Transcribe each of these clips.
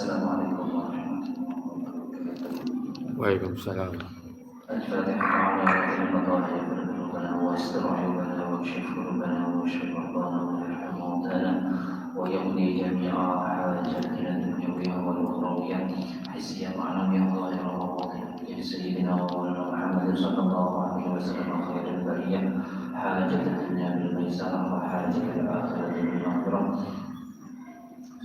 Assalamualaikum warahmatullahi wabarakatuh. Waalaikumsalam. الفاتحة على رمضان يغفر ذنوبنا ويستر عيوبنا ويكشف كروبنا ويشفي مرضانا ويرحم موتانا ويقضي جميع حاجاتنا الدنيوية والأخروية حسيا معنوية ظاهرة وباطنة سيدنا ومولانا محمد صلى الله عليه وسلم خير البرية حاجة الدنيا بالميسرة وحاجة الآخرة بالمغفرة.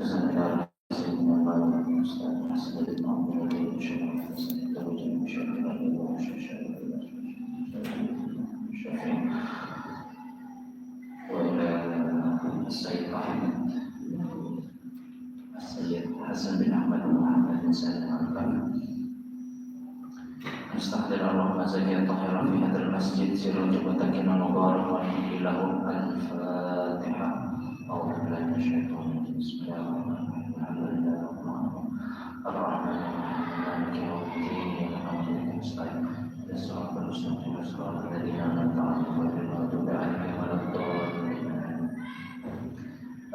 جزاك سيدنا الله المستعان حسن المعمول الذي شرع حسن الدرجة بشرع الله الشافعي وإلى السيد أحمد السيد حسن بن أحمد ومحمد بن سالم الكافي مستحضر اللهم زكي الطاهرة في هذا المسجد سر جبتك المبارك ونحن له الفاتحة أعوذ بالله من الشيطان الرجيم بسم الله الرحمن الرحيم الحمد لله رب العالمين الرحمن الرحيم مالك يوم الدين إياك نعبد وإياك نستعين اهدنا الصراط المستقيم صراط الذين أنعمت عليهم غير المغضوب عليهم ولا الضالين.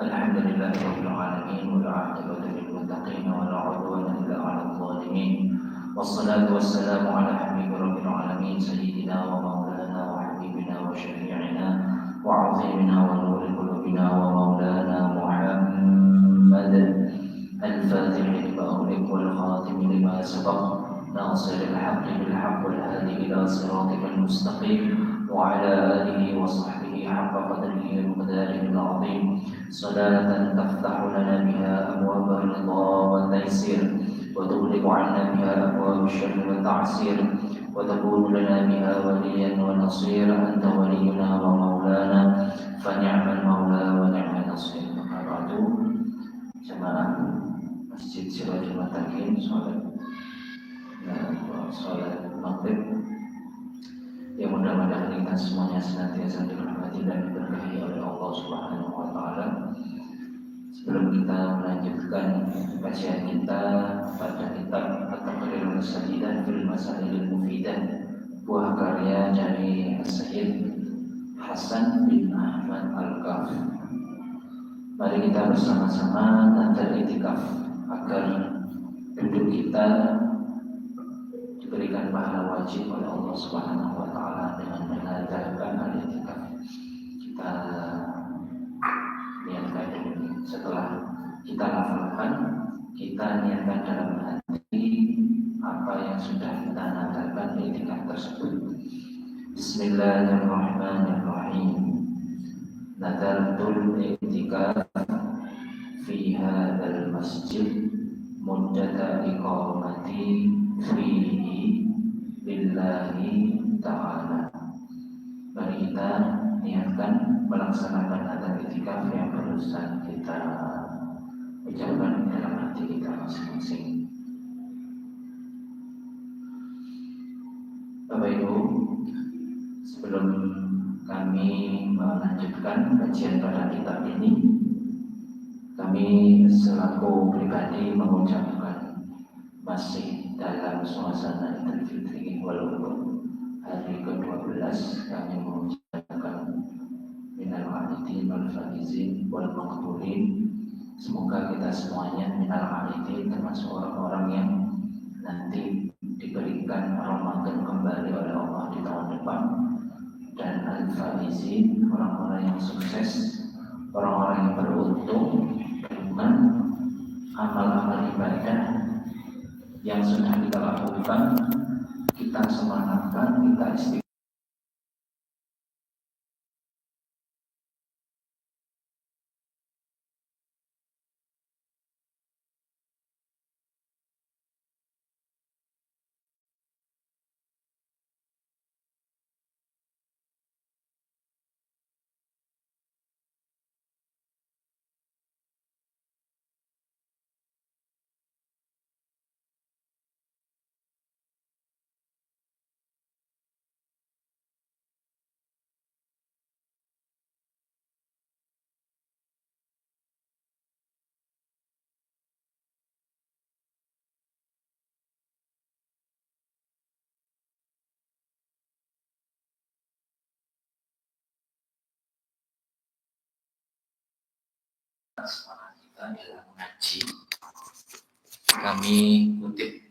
الحمد لله رب العالمين والعاقبة للمتقين ولا عدوان إلا على الظالمين والصلاة والسلام على حبيب رب العالمين سيدنا ومولانا وحبيبنا وشفيعنا وعظيمنا ونور قلوبنا ومولانا محمد الفاتح لما أغلق والخاتم لما سبق ناصر الحق بالحق والهادي إلى صراطك المستقيم وعلى آله وصحبه حق قدره ومقداره العظيم صلاة تفتح لنا بها أبواب الرضا والتيسير وتغلق عنا بها أبواب الشر والتعسير وتكون لنا بها وليا ونصير أنت ولينا ومولانا فنعم المولى ونعم النصير. أما بعد جماعة مسجد Sirajul Mutakin sholat maghrib yang mudah-mudahan kita semuanya senantiasa dirahmati dan diberkahi oleh Allah Subhanahu wa Ta'ala. Sebelum kita melanjutkan kajian kita pada kitab At-Taqrir As-Sadidah fil Masail Mufidah, buah karya dari Sayyid Hasan bin Ahmad Al-Kaf, mari kita bersama-sama nazar itikaf agar duduk kita diberikan pahala wajib oleh Allah Subhanahu wa Ta'ala dengan menazarkan al-itikaf. Kita niatkan dulu. Setelah kita hafalkan, kita niatkan dalam hati apa yang sudah kita nazarkan di itikaf tersebut. Bismillahirrahmanirrahim. Nadartul itikaf fi hadzal masjid muddata iqamati fihi billahi ta'ala. Mari kita niatkan melaksanakan nazar itikaf yang barusan kita ucapkan dalam hati kita masing-masing. Bapak Ibu, sebelum kami melanjutkan kajian pada kitab ini, kami selaku pribadi mengucapkan masih dalam suasana Idul Fitri walaupun hari ke-12, kami mengucapkan minal aidin wal faizin wal maqbulin. Semoga kita semuanya minal aidin termasuk orang-orang yang nanti diberikan Ramadan kembali oleh Allah di tahun depan, dan al faizin orang-orang yang sukses, orang-orang yang beruntung dengan amal-amal ibadah yang sudah kita lakukan, kita semangatkan, kita istiqomah. Semangat kita dalam mengaji kami kutip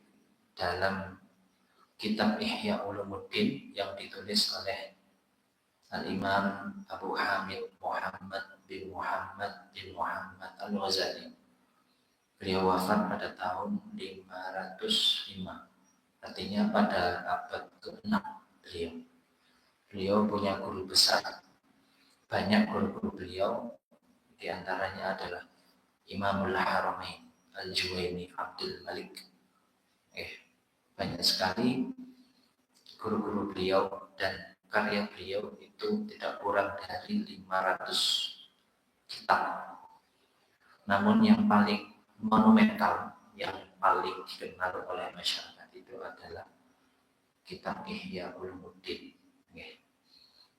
dalam kitab Ihya Ulumuddin yang ditulis oleh Al-Imam Abu Hamid Muhammad bin Muhammad Al-Ghazali. Beliau wafat pada tahun 505, artinya pada abad ke-6 beliau. Beliau punya guru besar, banyak guru-guru beliau, di antaranya adalah Imamul Haramain Al-Juwaini Abdul Malik. Banyak sekali guru-guru beliau dan karya beliau itu tidak kurang dari 500 kitab. Namun yang paling monumental, yang paling dikenal oleh masyarakat itu adalah kitab Ihya Ulumuddin.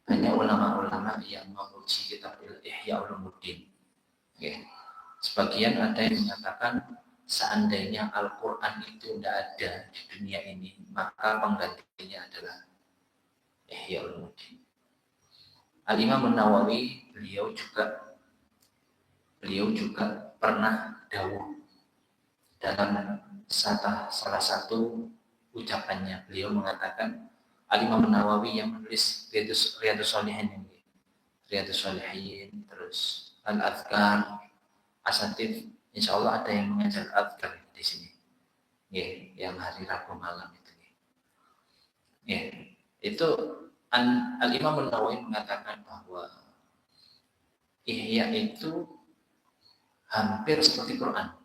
Banyak ulama-ulama yang memuji kitab Ihya Ulumuddin. Sebagian ada yang mengatakan seandainya Al-Quran itu tidak ada di dunia ini, maka penggantinya adalah Ihya Ulumuddin. Al-Imam Nawawi beliau juga pernah dawuh dalam salah satu ucapannya. Beliau mengatakan, Al-Imam Nawawi yang menulis Riyadhus Shalihin ini, Riyadhus Shalihin, terus Al-Adhkar, Asatif, insya Allah ada yang mengajar Adhkar di sini, yang hari Rabu malam itu. Itu Al-Imam Nawawi mengatakan bahwa Ihya itu hampir seperti Quran.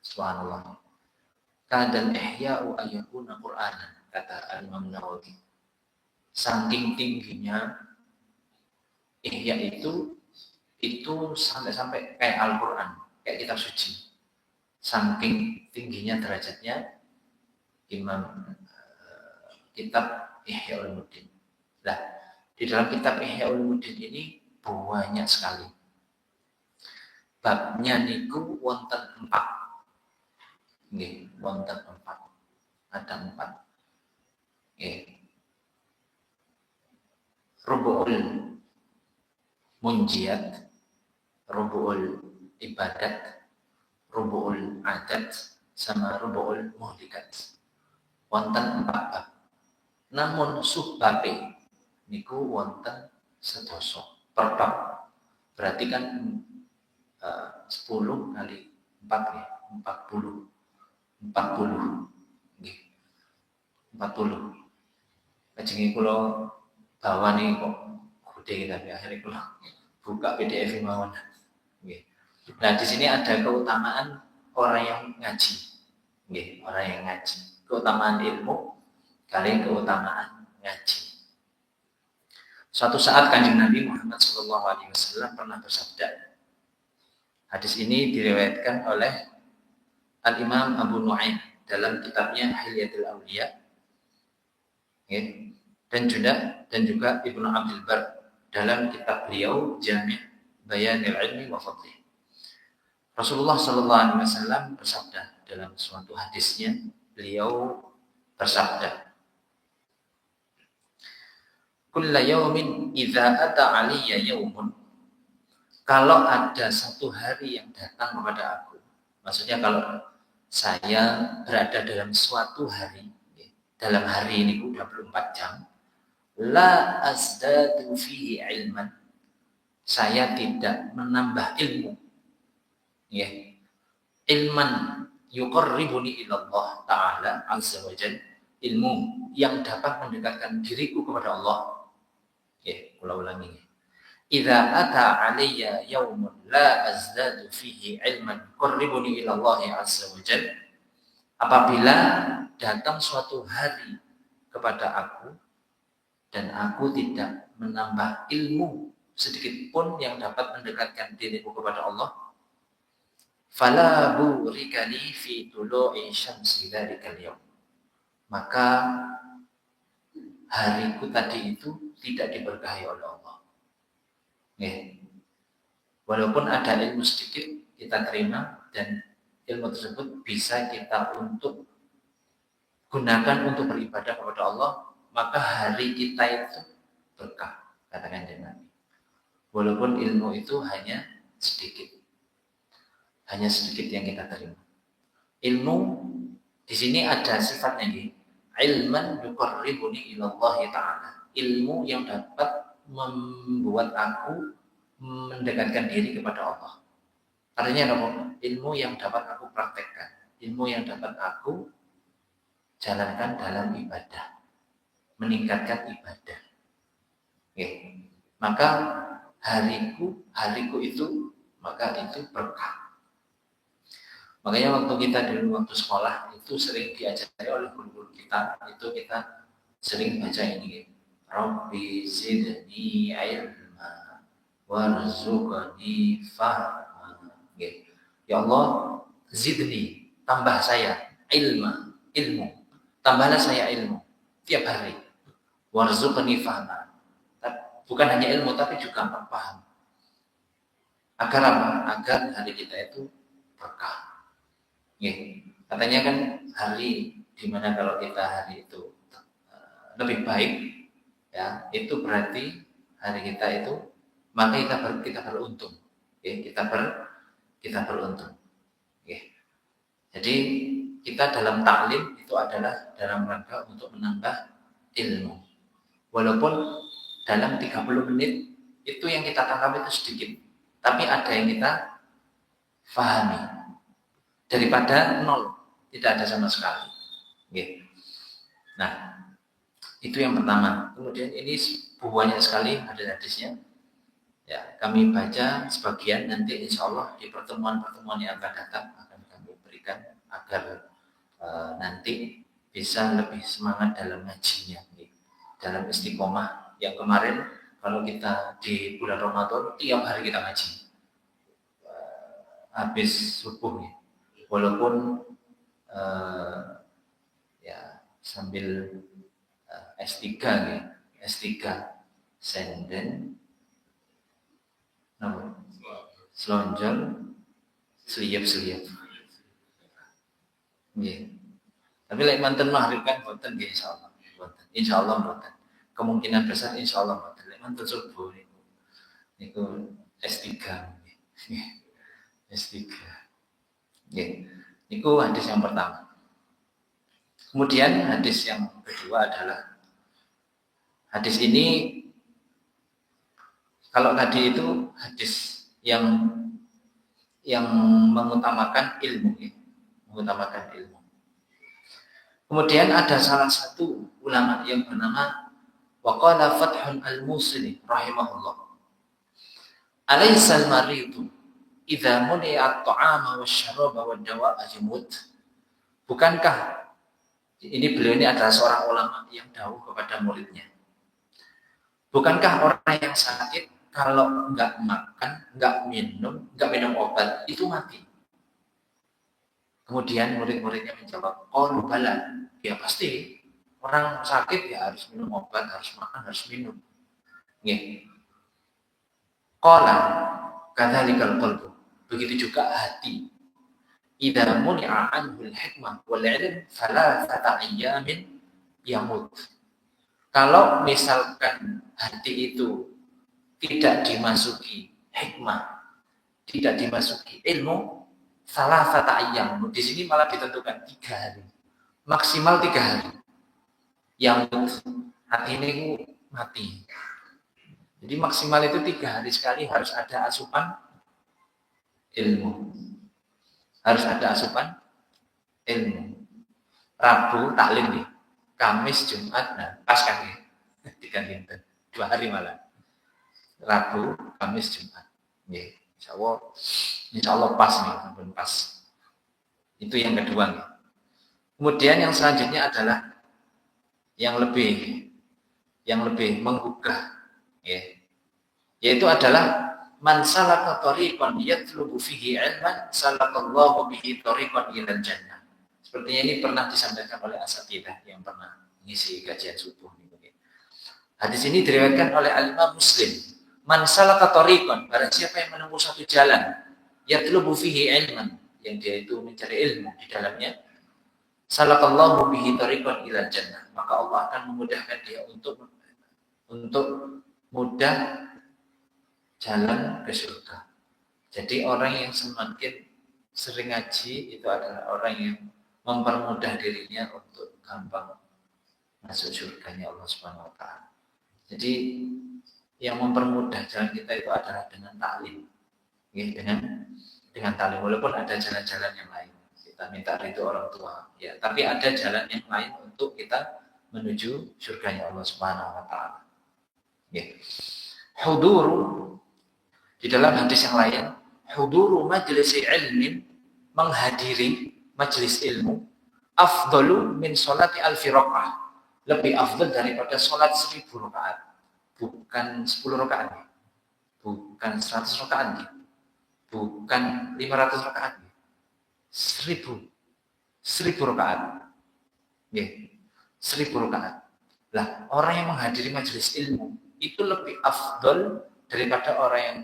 Subhanallah. Kadal ihya'u ayyakuna Qur'anan, kata Imam Nawawi. Saking tingginya ihya itu sampai kayak Al-Quran, kayak kitab suci. Saking tingginya derajatnya kitab Ihya Ulumuddin. Nah, di dalam kitab Ihya Ulumuddin ini banyak sekali. Babnya niku wonten 4. Wonten 4. Ada 4. Rubu'ul munjiat, rubu'ul ibadat, rubu'ul adat, sama rubu'ul muhlikat. Wonten 4 bab. Namun subbabe niku wonten sedoso per bab. Berarti kan 10 kali 4 ya, 40. 40. Lajeng kula bawani kok gede tapi akhirnya kula buka PDF mawon. Nah, di sini ada keutamaan orang yang ngaji. Orang yang ngaji. Keutamaan ilmu kali keutamaan ngaji. Suatu saat Kanjeng Nabi Muhammad SAW pernah bersabda. Hadis ini diriwayatkan oleh Al-Imam Abu Nu'aim dalam kitabnya Hilyatul Awliya, dan juga Ibnu Abdul Bar dalam kitab beliau Jami' Bayanil Ilmi wa Fadlih. Rasulullah SAW bersabda dalam suatu hadisnya, beliau bersabda, Kulla yawmin idza ata 'alayya yawmun. Kalau ada satu hari yang datang kepada aku, maksudnya kalau saya berada dalam suatu hari, dalam hari ini 24 jam, la azdadu fihi ilman, saya tidak menambah ilmu, ilman yuqarribuni ila Allah Ta'ala azza wa jalla, ilmu yang dapat mendekatkan diriku kepada Allah. Ulang ulangi. Idza ata 'alayya yaumun la azdadu fihi ilman yuqarribuni ila Allah azza wa jalla, apabila datang suatu hari kepada aku dan aku tidak menambah ilmu sedikit pun yang dapat mendekatkan diriku kepada Allah, fala burikani fi tulu'i syamsi dzalikal yaum, maka hariku tadi itu tidak diberkahi oleh Allah. Walaupun ada ilmu sedikit kita terima dan ilmu tersebut bisa kita untuk gunakan untuk beribadah kepada Allah, maka hari kita itu berkah, katakan Nabi. Walaupun ilmu itu hanya sedikit yang kita terima. Ilmu di sini ada sifatnya nih. Ilman yuqarribuni ila Allah Ta'ala. Ilmu yang dapat membuat aku mendekatkan diri kepada Allah. Artinya apa? Ilmu yang dapat aku praktekkan. Ilmu yang dapat aku jalankan dalam ibadah. Meningkatkan ibadah. Oke. Maka hariku itu berkah. Makanya waktu kita dulu waktu sekolah itu sering diajari oleh guru-guru kita, itu kita sering baca ini, Rabbi zidni ilma warzuqni fahma. Ya Allah, zidni, tambah saya ilmu. Tambahlah saya ilmu tiap hari. Warzuqni fahma. Bukan hanya ilmu tapi juga paham. Agar apa? Agar hari kita itu berkah. Katanya kan hari dimana kalau kita hari itu lebih baik, ya itu berarti hari kita itu maka kita beruntung, kita beruntung. Jadi kita dalam taklim itu adalah dalam rangka untuk menambah ilmu. Walaupun dalam 30 menit itu yang kita tangkap itu sedikit, tapi ada yang kita pahami. Daripada nol, tidak ada sama sekali. Nah, itu yang pertama. Kemudian ini banyak sekali hadis-hadisnya. Ya, kami baca sebagian, nanti insya Allah di pertemuan-pertemuan yang akan datang akan kami berikan agar nanti bisa lebih semangat dalam ngajinya, dalam istiqomah. Yang kemarin kalau kita di bulan Ramadan tiap hari kita ngaji habis subuh, walaupun ya sambil S3 senden selonjor seliap tapi lek manten maghrib kan boten nggih insyaallah boten kemungkinan besar insyaallah boten lek manten subuh niku S3 niku hadis yang pertama. Kemudian hadis yang kedua adalah hadis ini, kalau tadi itu hadis yang mengutamakan ilmu, Kemudian ada salah satu ulama yang bernama Waqala Fathun al-Musili rahimahullah. Alaysal maridu idza muni'a at-ta'ama wasyaraba wad-dawa'a yamut. Bukankah, ini beliau ini adalah seorang ulama yang dawuh kepada muridnya, bukankah orang yang sakit kalau enggak makan, enggak minum obat itu mati? Kemudian murid-muridnya menjawab, qalu bala, ya pasti orang sakit ya harus minum obat, harus makan, harus minum. Qala kadzalikal qalbu, begitu juga hati. Idza muni'a anhul hikmah wal ilm thalathata ayyamin yamut. Kalau misalkan hati itu tidak dimasuki hikmah, tidak dimasuki ilmu, thalathata ayyam. Di sini malah ditentukan 3 hari. Maksimal 3 hari. Yamut, hati ini mati. Jadi maksimal itu 3 hari sekali harus ada asupan ilmu. Harus ada asupan ilmu. Rabu taklim nih, Kamis, Jumat, nah pas kan nih, 2 hari malah. Rabu, Kamis, Jumat. Insya Allah pas nih, pas. Itu yang kedua nih. Kemudian yang selanjutnya adalah yang lebih menggugah, yaitu adalah man salaka tariqan yatlubu fihi ilman salakallahu bihi tariqan ilal jannah. Sepertinya ini pernah disampaikan oleh asatidzah yang pernah mengisi kajian subuh. Hadis ini diriwayatkan oleh Al-Imam Muslim. Man salaka tariqan, barang siapa yang menempuh satu jalan, yatlubu fihi ilman, yang dia itu mencari ilmu di dalamnya, salakallahu bihi tariqan ilal jannah, maka Allah akan memudahkan dia untuk mudah jalan ke surga. Jadi orang yang semakin sering ngaji itu adalah orang yang mempermudah dirinya untuk gampang masuk surganya Allah Subhanahu wa taala. Jadi yang mempermudah jalan kita itu adalah dengan taklim. Dengan taklim, walaupun ada jalan-jalan yang lain. Kita minta ridho orang tua, ya, tapi ada jalan yang lain untuk kita menuju surganya Allah Subhanahu wa taala. Hudur, di dalam hadis yang lain, huduru majlis ilmin, menghadiri majlis ilmu, afdalu min sholati alfi rakaat, lebih afdal daripada sholat 1000 rakaat. Bukan 10 rakaat, bukan 100 rakaat, bukan 500 rakaat, 1000 rakaat, 1000 rakaat. Lah, orang yang menghadiri majelis ilmu itu lebih afdal daripada orang yang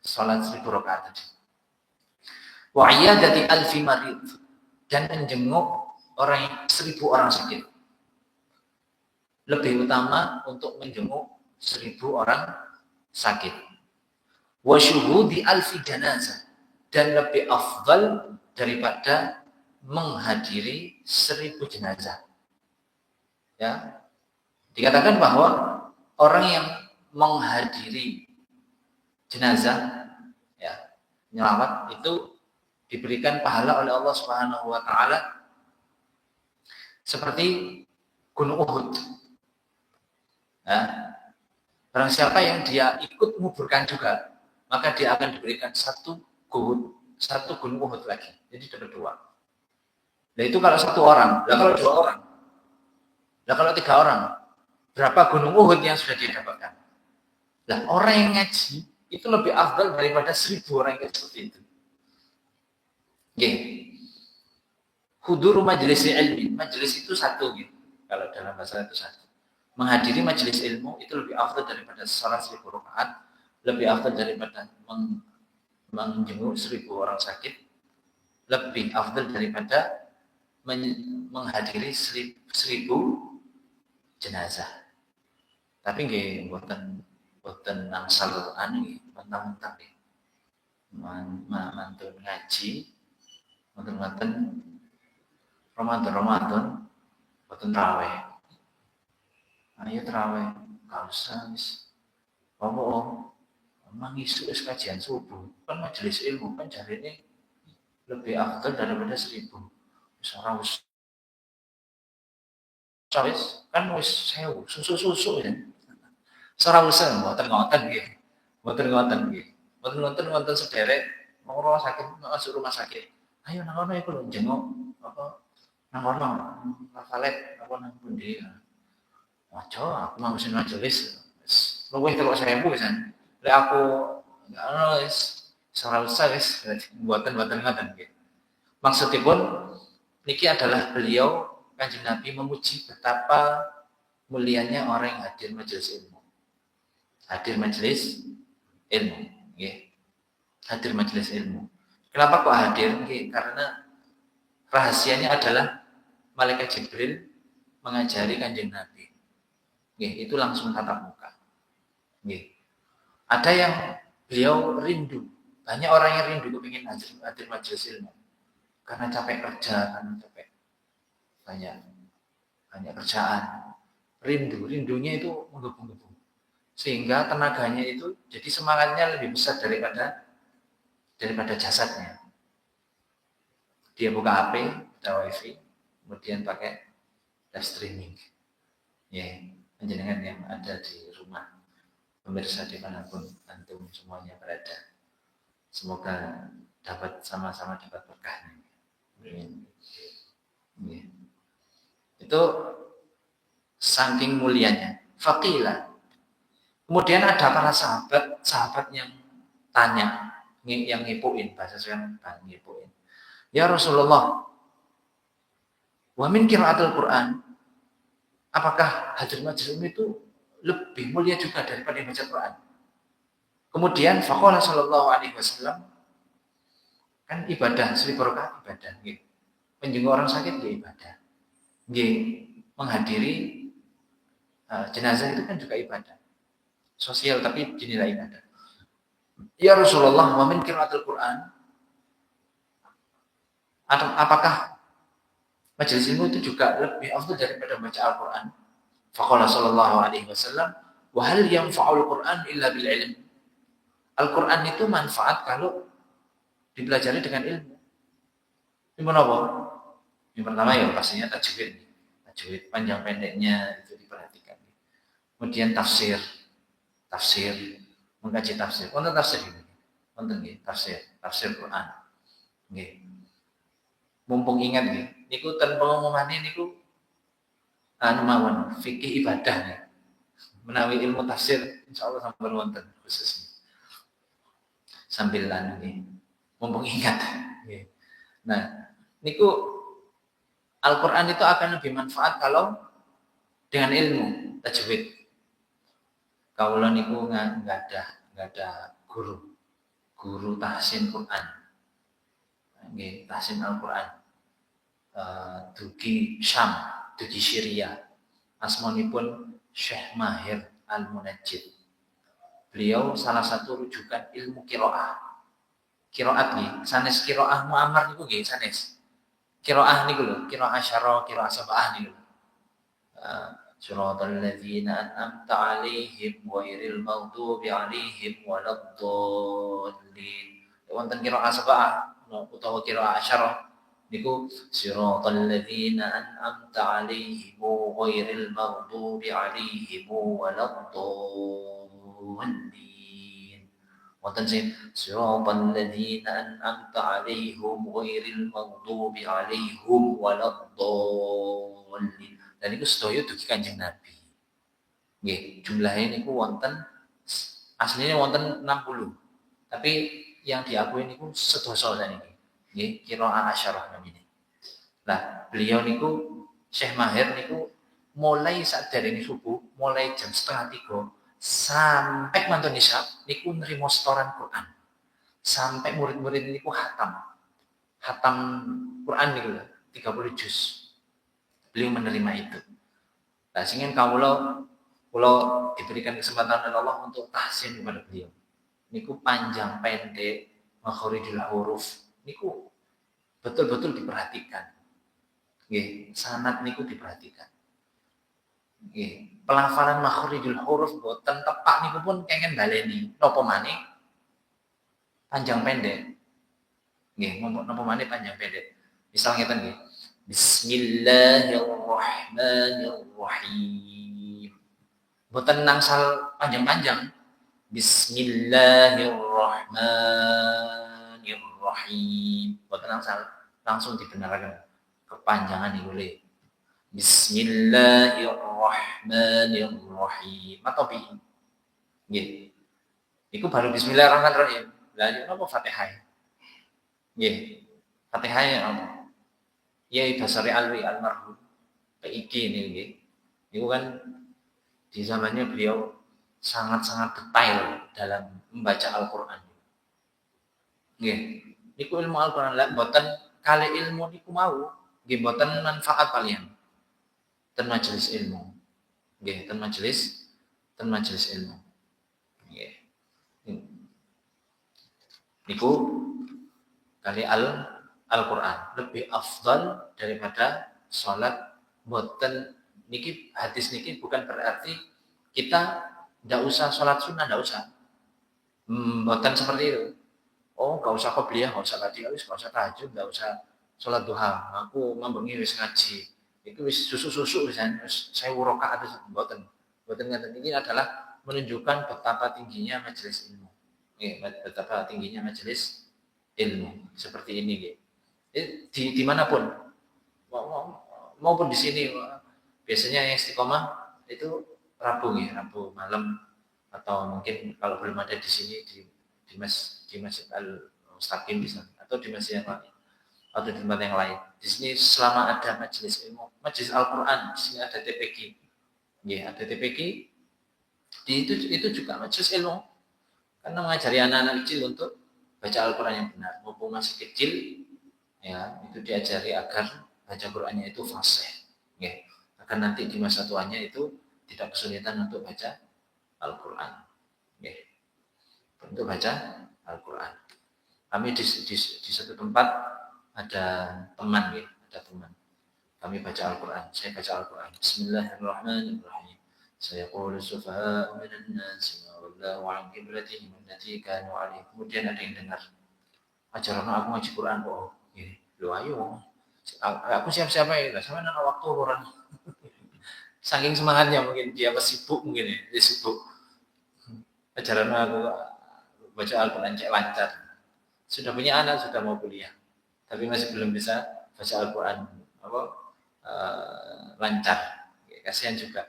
sholat 1000 rakaat tadi. Wa iyadati alfi marid, dan menjenguk 1000 orang sakit. Lebih utama untuk menjenguk 1000 orang sakit. Wa syuhudi alfi janazah, dan lebih afdal daripada menghadiri 1000 jenazah. Ya, dikatakan bahwa orang yang menghadiri jenazah, ya, nyelawat, itu diberikan pahala oleh Allah Subhanahu wa taala seperti gunung Uhud. Ya. Barang siapa yang dia ikut menguburkan juga, maka dia akan diberikan satu gunung Uhud lagi. Jadi dapat 2. Nah itu kalau 1 orang. Nah kalau 2 orang. Nah kalau 3 orang. Berapa gunung Uhud yang sudah dia dapatkan? Nah orang yang ngaji itu lebih afdal daripada 1000 orang yang seperti itu. Huduru majelis ilmi. Majelis itu 1 gitu. Kalau dalam bahasa itu 1. Menghadiri majelis ilmu itu lebih afdal daripada sholat 1000 rakaat, lebih afdal daripada menjenguk 1000 orang sakit, lebih afdal daripada menghadiri 1000 jenazah. Tapi nggih mboten nangsal nggih, mentang-mentang nggih. Mantun ngaji, mboten Ramadan mboten tarawih. Ayo tarawih, gak usah wis. Memang isu kajian subuh, kan majelis ilmu kan jarine lebih afdal daripada 1000. Ora usah wis, kan wis 1000 susu ya. Ora usah mboten ngoten nggih. Mboten ngoten sederek moro sakit masuk rumah sakit. Ayo nang kono iku lho jenguk apa nang kono Rafalet apa nang pundi. Aja aku mau sing majelis. Luwih teluk 1000 pisan. Lek aku enggak ono wis ora usah wis mboten ngoten nggih. Maksudipun niki adalah beliau Kanjeng Nabi memuji betapa mulianya orang yang hadir majelis ilmu. Hadir majelis ilmu, nggih. Hadir majelis ilmu. Kenapa kok hadir? Nggih, karena rahasianya adalah malaikat Jibril mengajari Kanjeng Nabi. Nggih, itu langsung tatap muka. Nggih. Ada yang beliau rindu. Banyak orang yang rindu kepingin hadir majelis ilmu. Karena capek kerja, karena capek banyak kerjaan. Rindunya itu menggebu-gebu. Sehingga tenaganya itu jadi semangatnya lebih besar daripada jasadnya. Dia buka HP, buka wifi, kemudian pakai live streaming. Ya, penjenengan yang ada di rumah, pemirsa dimanapun antum semuanya berada, semoga dapat sama-sama dapat berkahnya. Ya. Itu saking mulianya. Faqila. Kemudian ada para sahabat yang tanya, yang ngipuin, bahasa saya ngipuin. Ya Rasulullah, wa min qiraatil Quran, apakah hadir majelis itu lebih mulia juga daripada baca Quran? Kemudian faqala sallallahu alaihi wasallam, kan ibadah 1000 rakaat ibadah gitu. Menjenguk orang sakit ya ibadah. Menghadiri jenazah itu kan juga ibadah. Sosial tapi dinilai ibadah. Ya Rasulullah, wa min qiraatil Quran, Apakah majelis ilmu itu juga lebih afdal daripada baca Al-Quran? Faqala sallallahu alaihi wasallam, wa hal yanfa'ul Qur'an illa bil ilm. Al-Quran itu manfaat kalau dipelajari dengan ilmu. Ini apa? Yang pertama ya pastinya tajwid. Tajwid panjang pendeknya itu diperhatikan. Kemudian tafsir, mengkaji tafsir. Wonten tafsir ini. Wonten nggih, tafsir Quran. Nggih. Mumpung ingat nggih, niku ten pengumumane niku mawon fikih ibadah nih. Menawi ilmu tafsir insyaallah sampun wonten khususnya. Sambil nggih. Mumpung ingat. Nggih. Nah, niku Al-Qur'an itu akan lebih manfaat kalau dengan ilmu tajwid. Kaula niku nggak ada guru tahsin Quran. Nggih, tahsin Al-Qur'an. Dugi Syam, dugi Syria. Asmanipun Syekh Mahir Al-Munajjid. Beliau salah satu rujukan ilmu qiraah. Qiraat nggih, sanes qiraah Muammar niku nggih sanes. Qiraah niku lho, qiraah syara, qiraah sab'ah niku. Siratal ladzina an'amta 'alaihim ghairil maghdubi 'alaihim waladdallin. Wonten qiraah sab'ah utawa qiraah syara niku siratal ladzina an'amta 'alaihim ghairil maghdubi 'alaihim waladdallin. Wonten sing siratal ladzina an'amta 'alaihim ghairil maghdubi 'alaihim waladdallin. Dan itu sedaya dugi Kanjeng Nabi. Nggih, jumlahnya niku wonten aslinya wonten 60. Tapi yang diakui niku sedasa saniki. Nggih, qiraah asyarah namine. Nah, beliau niku Syekh Mahir niku mulai saat dari subuh, mulai jam 2:30 sampai mantun isya niku nerima setoran Quran. Sampai murid-murid niku hatam Quran niku 30 juz. Beliau menerima itu. Nah, sehingga kula diberikan kesempatan oleh Allah untuk tahsin kepada beliau. Niku panjang pendek, makharijul huruf, niku betul-betul diperhatikan. Nggih, sanad niku diperhatikan. Nggih, pelafalan makharijul huruf boten tepak niku pun kengken baleni. Napa maneh panjang pendek. Nggih, napa maneh panjang pendek. Misal ngeten nggih. Bismillahirrahmanirrahim. Boten nangsal panjang-panjang. Bismillahirrahmanirrahim. Boten nangsal, langsung dibenarkan kepanjangan niku le. Bismillahirrahmanirrahim. Atau bi. Nggih. Iku baru bismillahirrahmanirrahim. Lah yo napa Fatihah? Nggih. Fatihah apa? Yai Basari Alwi almarhum PIG ini nggih. Itu kan di zamannya beliau sangat-sangat detail dalam membaca Al-Qur'an. Nggih. Niku ilmu Al-Qur'an lah mboten kali ilmu niku mau nggih mboten manfaat kalian. Ten majelis ilmu. Nggih, ten majelis ilmu. Nggih. Niku kali Al-Quran lebih afdal daripada sholat boten. Niki hadis niki bukan berarti kita tidak usah sholat sunnah, tidak usah boten seperti itu. Oh, nggak usah qobliyah, nggak usah tadiyah, nggak usah tahajud, nggak usah sholat duha. Aku membengi wis ngaji, itu wis susu misalnya saya rakaat itu boten ngaten. Ini adalah menunjukkan betapa tingginya majelis ilmu. Betapa tingginya majelis ilmu seperti ini gitu. Dimanapun maupun di sini biasanya yang istiqomah itu Rabu malam atau mungkin kalau belum ada di sini di Masjid Al-Mustaqim bisa atau di masjid yang lain atau di tempat yang lain. Di sini selama ada majelis ilmu, majelis Al-Qur'an, di sini ada TPQ. Ya, ada TPQ. Itu juga majelis ilmu. Karena mengajari anak-anak kecil untuk baca Al-Qur'an yang benar. Mumpung masih kecil, ya itu diajari agar baca Qur'annya itu fasih, ya, agar nanti di masa tuanya itu tidak kesulitan untuk baca Al-Qur'an, ya, untuk baca Al-Qur'an. Kami di satu tempat ada teman ya, ada teman. Kami baca Al-Quran, saya baca Al-Quran. Bismillahirrahmanirrahim. Sayaqulu sufaha'u minan nasi ma wallahu an qiblatihim allati kanu 'alaiha. Kemudian ada yang dengar, ajaran aku ngaji Quran kok. Gini, lu ayo. Aku siap-siap aja, sama nang waktu orang. Saking semangatnya mungkin dia sibuk mungkin ya, dia sibuk. Ajaran aku baca Al-Quran cek lancar. Sudah punya anak, sudah mau kuliah, tapi masih belum bisa baca Al-Quran lancar. Ya, kasihan juga,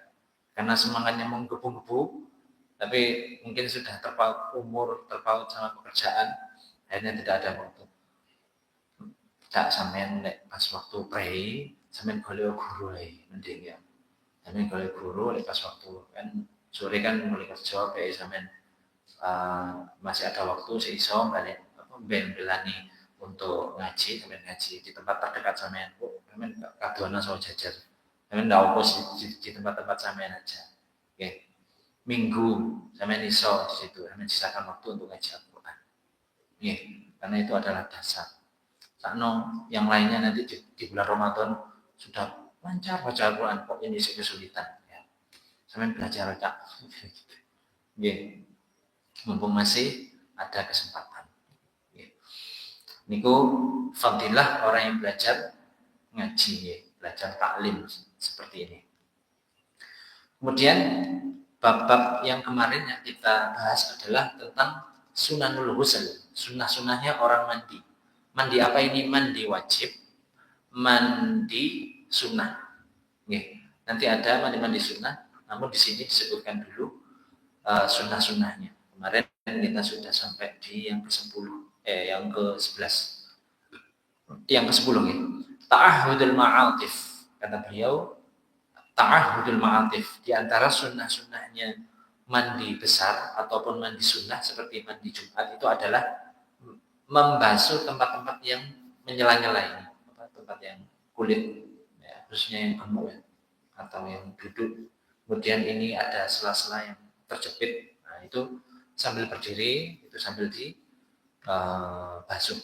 karena semangatnya menggebu-gebu, tapi mungkin sudah terpaut umur, terpaut sama pekerjaan, akhirnya tidak ada waktu. Tak sampean pas waktu prei, sampean golek guru mending ya. Sampean golek guru pas waktu kan sore kan mulai kerja, kayak sampean masih ada waktu seiso balik belani untuk ngaji, sampean ngaji di tempat terdekat sampean. Sampean kadonan sama jajar. Sampean ndak opos di tempat-tempat sampean aja. Oke. Minggu sampean iso di situ, sampean sisakan waktu untuk ngaji Al-Qur'an. Nggih, karena itu adalah dasar. Sakno yang lainnya nanti di bulan Ramadan sudah lancar baca Al-Quran, kok ini kesulitan ya. Sampean belajar Kak. Nggih. Mumpung masih ada kesempatan. Niku fadilah orang yang belajar ngaji, ya, belajar taklim seperti ini. Kemudian bab-bab yang kemarin yang kita bahas adalah tentang sunanul ghusl, sunnah-sunnahnya orang mandi. Mandi apa ini? Mandi wajib, mandi sunnah. Nanti ada mandi sunnah, namun di sini disebutkan dulu sunnah-sunnahnya. Kemarin kita sudah sampai di yang ke-10, yang ke-11. Yang ke-10 ya. Ta'ahudul ma'atif. Kata beliau, ta'ahudul ma'atif. Di antara sunnah-sunnahnya mandi besar ataupun mandi sunnah seperti mandi Jumat itu adalah membasuh tempat-tempat yang menyela-nyela ini. Tempat yang kulit, ya, khususnya yang gemuk ya, atau yang duduk. Kemudian ini ada sela-sela yang terjepit. Nah, itu sambil berdiri, itu sambil basuh.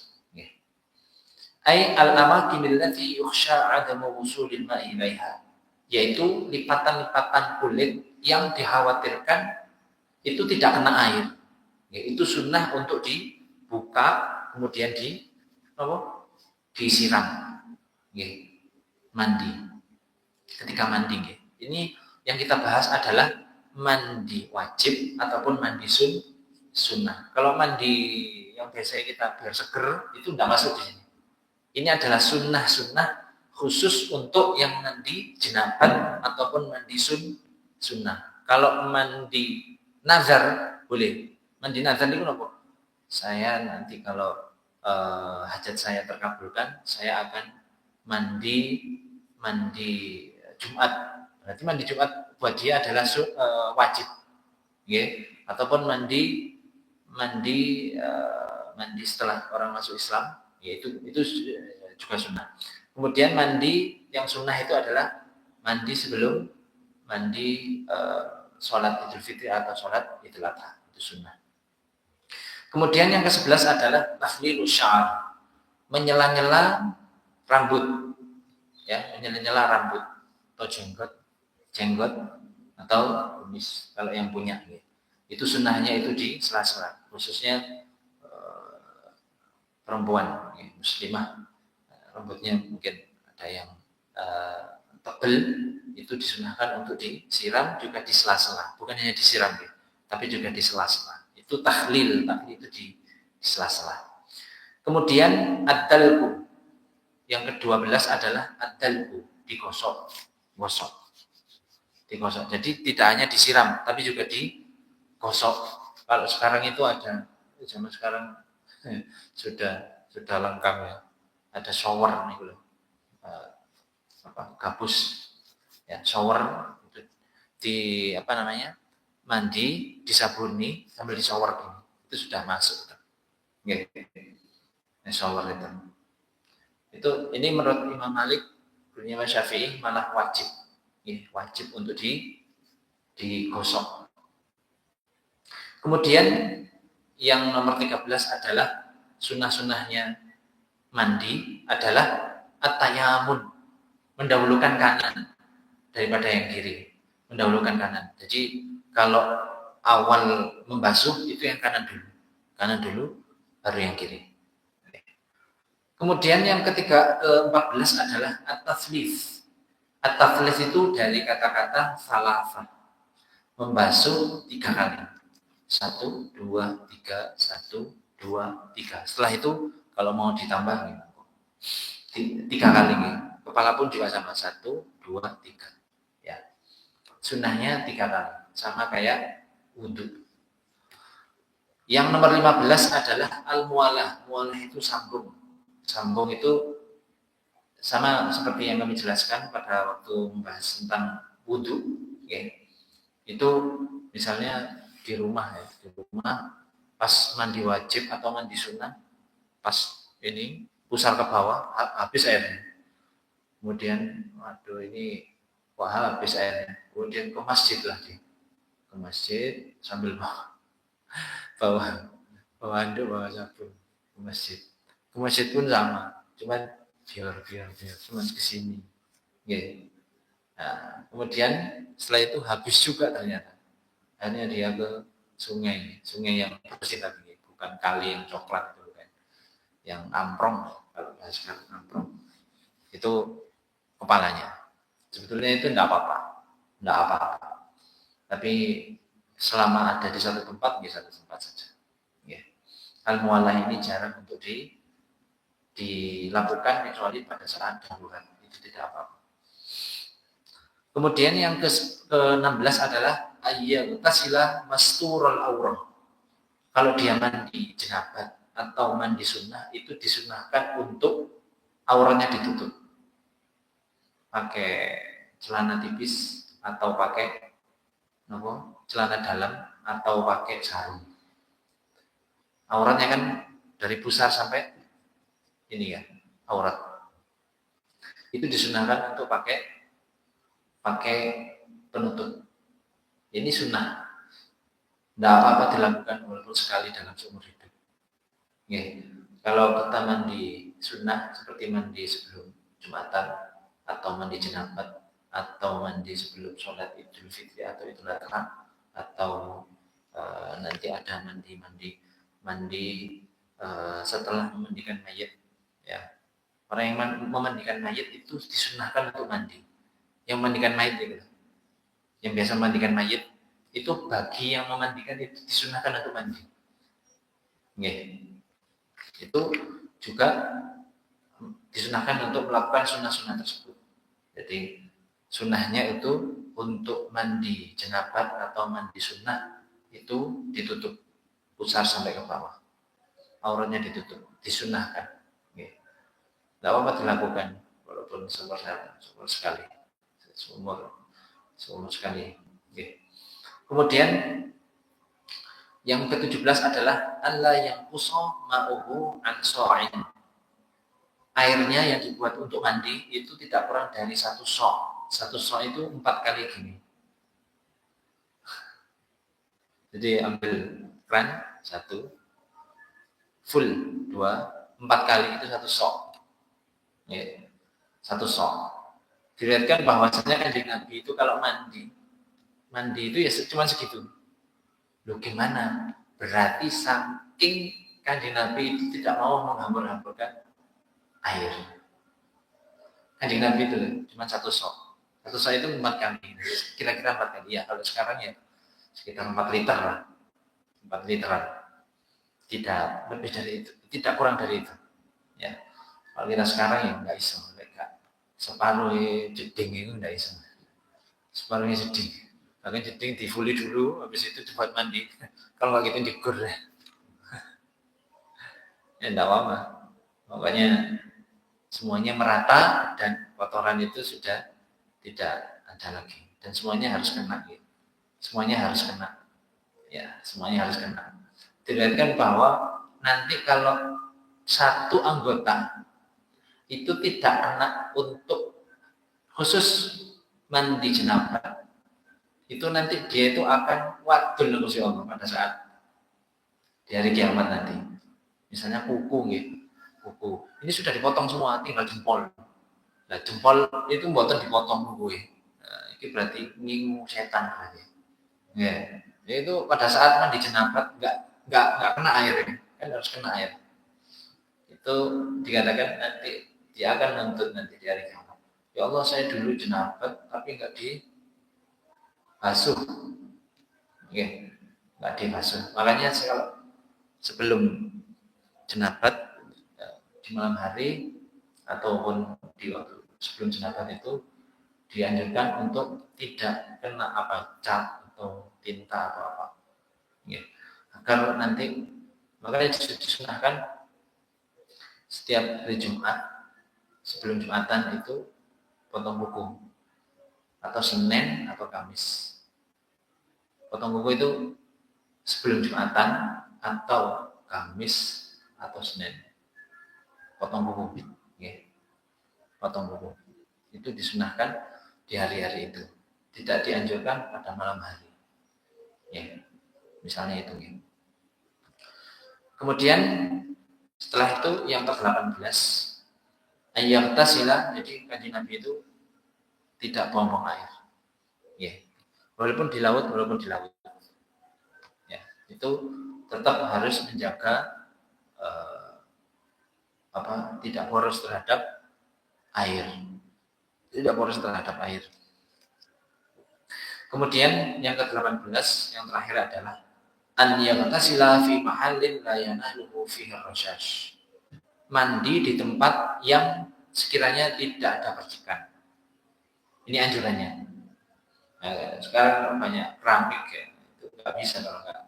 Ai al-amakin allati yukhsha 'adamu wusulil ma'i ilaiha, yaitu lipatan-lipatan kulit yang dikhawatirkan itu tidak kena air. Itu sunnah untuk dibuka kemudian disiram. Mandi. Ketika mandi, ini yang kita bahas adalah mandi wajib ataupun mandi sunnah. Kalau mandi yang biasanya kita biar seger itu tidak masuk di sini. Ini adalah sunnah-sunnah khusus untuk yang mandi jenabat ataupun mandi sunnah. Kalau mandi nazar boleh. Mandi nazar itu apa? Saya nanti kalau hajat saya terkabulkan, saya akan mandi Jumat. Berarti mandi Jumat buat dia adalah wajib, ataupun mandi setelah orang masuk Islam, yaitu itu juga sunnah. Kemudian mandi yang sunnah itu adalah mandi sebelum mandi sholat Idul Fitri atau sholat Idul Adha, itu sunnah. Kemudian yang ke-11 adalah tahlilus sya'ar, menyela-nyela rambut, ya, menyela-nyela rambut atau jenggot atau kumis kalau yang punya, itu sunnahnya itu di sela-sela, khususnya perempuan muslimah, rambutnya mungkin ada yang tebal, itu disunahkan untuk disiram juga di sela-sela, bukan hanya disiram, tapi juga di sela-sela. Itu tahlil itu di sela-sela. Kemudian ad-dalku, yang ke-12 adalah ad-dalku, digosok. Jadi tidak hanya disiram, tapi juga digosok. Kalau sekarang itu ada, zaman sekarang sudah lengkap ya. Ada shower nih loh, gabus, ya, shower di mandi, disabuni sambil di shower ini, itu sudah masuk. Shower itu ini menurut Imam Malik, Imam Syafi'i malah wajib, wajib untuk digosok. Kemudian yang nomor 13 adalah sunnah-sunnahnya mandi adalah at-tayamun, mendahulukan kanan daripada yang kiri, mendahulukan kanan. Jadi kalau awal membasuh itu yang kanan dulu baru yang kiri. Kemudian yang ketiga ke-14 adalah at-taflith. At-taflith itu dari kata-kata salafah, membasuh 3 kali. 1, 2, 3, 1, 2, 3. Setelah itu kalau mau ditambah 3 kali nih. Kepala pun juga sama, 1, 2, 3. Ya. Sunnahnya 3 kali, sama kayak wudhu. Yang nomor 15 adalah al-mualah. Mualah itu sambung. Sambung itu sama seperti yang kami jelaskan pada waktu membahas tentang wudhu. Okay. Itu misalnya di rumah pas mandi wajib atau mandi sunnah, pas ini pusar ke bawah habis airnya. Kemudian waduh ini kok habis airnya. Kemudian ke masjid lagi. Ke masjid sambil bawa handuk, bawa sabun ke masjid. Ke masjid pun sama, cuman biar cuman kesini. Okay. Nah, kemudian setelah itu habis juga ternyata. Akhirnya dia ke sungai yang bersih lagi, bukan kali yang coklat itu kan, yang amprong, kalau bahasa sekarang amprong. Itu kepalanya. Sebetulnya itu enggak apa-apa. Tapi selama ada di satu tempat, di satu tempat saja. Ya. Al-mualah ini jarang untuk dilakukan kecuali pada saat darurat, itu tidak apa-apa. Kemudian yang ke-16 adalah ayyaghtasilah masturul aurah. Kalau dia mandi jenabat atau mandi sunnah, itu disunahkan untuk auranya ditutup. Pakai celana tipis atau pakai celana dalam atau pakai sarung. Auratnya kan dari pusar sampai ini ya, aurat. Itu disunahkan untuk pakai penutup. Ini sunnah. Tidak apa-apa dilakukan walaupun sekali dalam seumur hidup. Oke. Kalau kita mandi sunnah seperti mandi sebelum Jumatan atau mandi jenabat atau mandi sebelum sholat Idul Fitri atau Idul Adha atau nanti ada mandi setelah memandikan mayit. Ya. Orang yang memandikan mayit itu disunahkan untuk mandi. Yang memandikan mayit itu, yang biasa memandikan mayit itu bagi yang memandikan itu disunahkan untuk mandi. Itu juga disunahkan untuk melakukan sunnah-sunnah tersebut. Jadi sunnahnya itu untuk mandi jenabat atau mandi sunnah itu ditutup pusar sampai ke bawah, auratnya ditutup, disunahkan. Tidak apa-apa dilakukan walaupun seumur sekali. Seumur sekali. Kemudian yang ke-17 adalah alla yang qusa ma'uhu an sha'in. Airnya yang dibuat untuk mandi itu tidak kurang dari 1 sok. 1 sok itu 4 kali gini. Jadi ambil keran 1, full 2, 4 kali itu 1 sok. 1 sok. Dilihatkan bahwasanya Kanjeng Nabi itu kalau mandi itu ya cuma segitu. Loh gimana? Berarti saking Kanjeng Nabi itu tidak mau menghambur-hamburkan air. Kanjeng Nabi itu cuma 1 sok. 1 sok itu 4 kali. Kira-kira 4 kali. Ya kalau sekarang ya sekitar 4 liter lah. 4 literan. Tidak lebih dari itu, tidak kurang dari itu. Ya. Kalau kita sekarang ya enggak iso, separuh jeding itu enggak iso. Separuhnya jeding. Bahkan jeding difuli dulu, habis itu dibuat mandi. Kalau nggak gitu digur ya. Ya enggak apa-apa. Pokoknya semuanya merata dan kotoran itu sudah tidak ada lagi. Dan semuanya harus kena. Semuanya harus kena. Ya, semuanya harus kena. Dilihatkan bahwa nanti kalau satu anggota itu tidak kena untuk khusus mandi jenabat, itu nanti dia itu akan wadul Gusti Allah pada saat di hari kiamat nanti. Misalnya kuku gitu. kuku. Ini sudah dipotong semua, tinggal jempol. Nah, jempol itu mboten dipotong kuku. Nah, ini berarti ngingu setan berarti. Ya, itu pada saat mandi jenabat nggak kena air ini, kan harus kena air. Itu dikatakan nanti dia akan nuntut nanti di hari kiamat. Ya Allah, saya dulu jenabat tapi nggak dibasuh, ya, nggak dibasuh. Makanya kalau sebelum jenabat di malam hari ataupun di waktu sebelum jenabat itu dianjurkan untuk tidak kena cat atau tinta atau apa, ya. Agar nanti makanya disunahkan setiap hari Jumat sebelum Jumatan itu potong kuku atau Senin atau Kamis. Potong kuku itu sebelum Jumatan atau Kamis atau Senin. Potong kuku, ya. Potong kuku itu disunahkan di hari-hari itu, tidak dianjurkan pada malam hari, ya. Misalnya itu, ya. Kemudian setelah itu yang ke-18 ayyaktasila, jadi kanjeng Nabi itu tidak buang-buang air, ya. Walaupun di laut, ya, itu tetap harus menjaga tidak boros terhadap air, Kemudian yang ke-18 yang terakhir adalah an yaghtasila fi mahallin la yanaluhu fihi rasyash. Mandi di tempat yang sekiranya tidak ada percikan. Ini anjurannya. Nah, sekarang banyak keramik, ya. Itu nggak bisa kalau nggak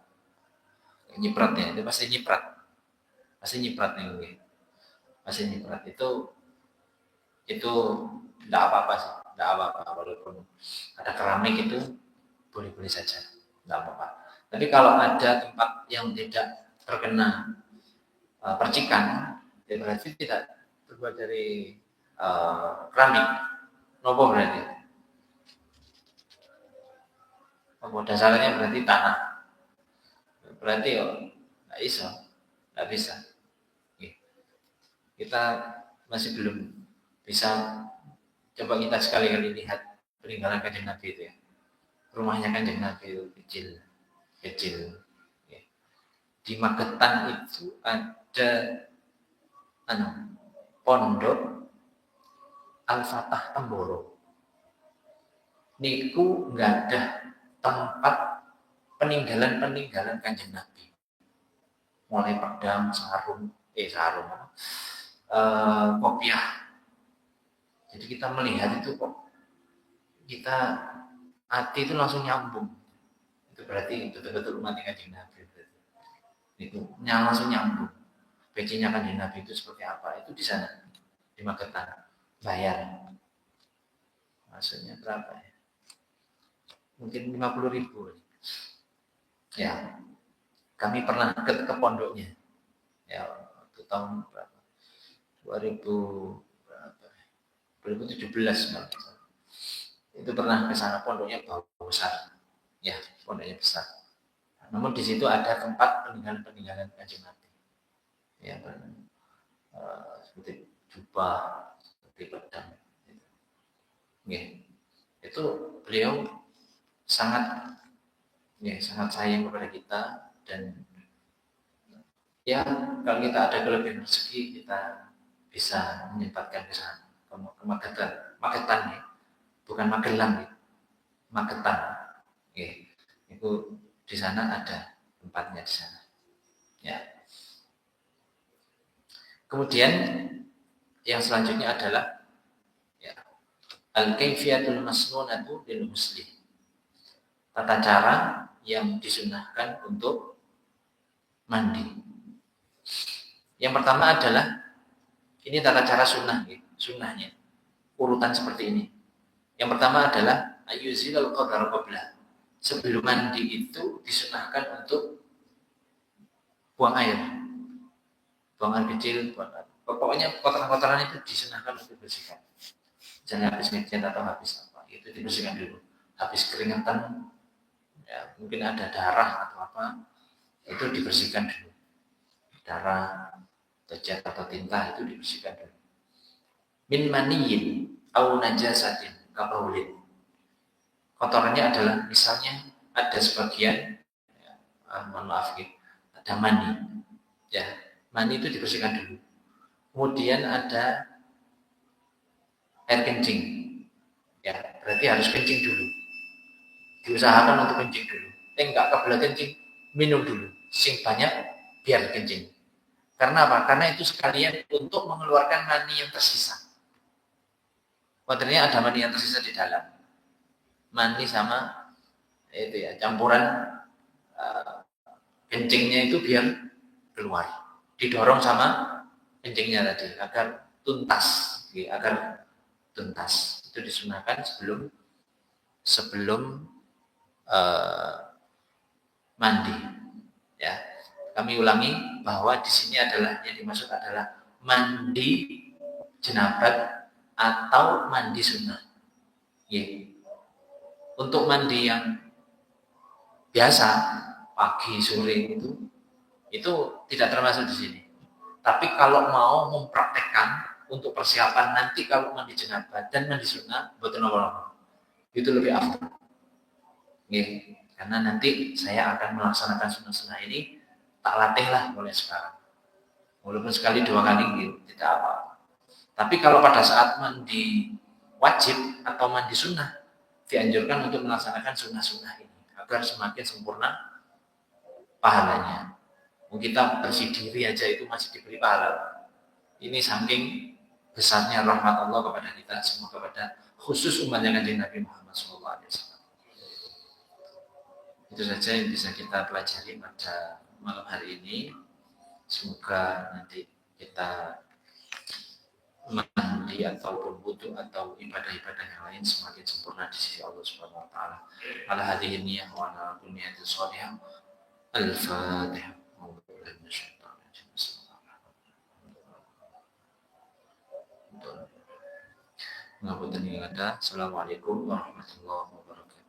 nyiprat, ya. Itu pasti nyiprat nih. Pasti nyiprat itu tidak apa-apa sih, tidak apa-apa walaupun ada keramik itu boleh-boleh saja, tidak apa-apa. Tapi kalau ada tempat yang tidak terkena percikan, ya berarti tidak terbuat dari keramik. Nopo berarti? Dasarnya berarti tanah. Berarti nggak bisa. Kita masih belum bisa. Coba kita sekali-kali lihat peninggalan kanjeng Nabi itu, ya. Rumahnya kanjeng Nabi itu kecil. Ya. Di Magetan itu ada pondok Al-Fatah Temboro. Niku nggak ada tempat peninggalan kanjeng Nabi. Mulai pedang, sarung, kopiah. Jadi kita melihat itu kok kita hati itu langsung nyambung. Itu berarti betul-betul umat kanjeng Nabi. Itu langsung nyambung. Pecinya kanjeng Nabi itu seperti apa? Itu di sana, di Magetan. Bayar. Maksudnya berapa, ya? Mungkin 50.000. Ya. Kami pernah ke pondoknya. Ya, waktu tahun berapa? 2017 itu pernah ke sana. Pondoknya besar, ya, pondoknya besar. Namun di situ ada tempat peninggalan kanjeng Nabi, ya, seperti jubah, seperti pedang, ya. Itu beliau sangat sayang kepada kita, dan ya kalau kita ada kelebihan rezeki kita bisa menyempatkan ke sana, ke Magetan, ya. Bukan Magelang, ya. Magetan, ya. Itu di sana ada tempatnya di sana, ya. Kemudian yang selanjutnya adalah, ya, al-kaifiyatul masnunatu lil muslim. Tata cara yang disunahkan untuk mandi. Yang pertama adalah ini tata cara sunnahnya. Urutan seperti ini. Yang pertama adalah ayyuzilal qadar qabla. Sebelum mandi itu disunahkan untuk buang air. Buang air kecil, pokoknya kotoran-kotoran itu disunahkan untuk dibersihkan. Jangan habis ngecat atau habis apa, itu dibersihkan dulu. Habis keringetan, ya, mungkin ada darah atau apa, itu dibersihkan dulu. Darah, atau cat atau tinta itu dibersihkan dulu. Min maniyin au najasatin kabaulin. Kotorannya adalah misalnya ada sebagian, ya, mohon maaf ya, ada mani, ya mani itu dibersihkan dulu. Kemudian ada air kencing, ya berarti harus kencing dulu. Diusahakan untuk kencing dulu. Enggak kebelah kencing, minum dulu. Sing banyak biar kencing. Karena apa? Karena itu sekalian untuk mengeluarkan mani yang tersisa. Kodenya ada mani yang tersisa di dalam. Mani sama itu ya campuran kencingnya itu biar keluar. Didorong sama kencingnya tadi agar tuntas, ya, agar tuntas. Itu disunahkan sebelum mandi. Ya, kami ulangi bahwa di sini adalah yang dimaksud adalah mandi jenabat atau mandi sunnah. Ya. Untuk mandi yang biasa pagi sore itu tidak termasuk di sini. Tapi kalau mau mempraktekkan untuk persiapan nanti kalau mandi jenabat dan mandi sunnah, betul apa? Itu lebih afdal. Okay. Karena nanti saya akan melaksanakan sunnah-sunnah ini tak latihlah mulai sekarang. Walaupun sekali 2 kali gitu, tidak apa. Tapi kalau pada saat mandi wajib atau mandi sunnah, dianjurkan untuk melaksanakan sunnah-sunnah ini agar semakin sempurna pahalanya. Kita bersih diri aja itu masih diberi pahala. Ini saking besarnya rahmat Allah kepada kita semua, kepada khusus umatnya Kanjeng Nabi Muhammad SAW. Itu saja yang bisa kita pelajari pada malam hari ini. Semoga nanti kita mandi ataupun wudu atau ibadah-ibadah yang lain semakin sempurna di sisi Allah Subhanahu wa taala. Ala hadhihi niyyah wa ala kulli niyatin shalihah. Al-Fatihah. Ngapunten ing ada. Assalamualaikum warahmatullahi wabarakatuh.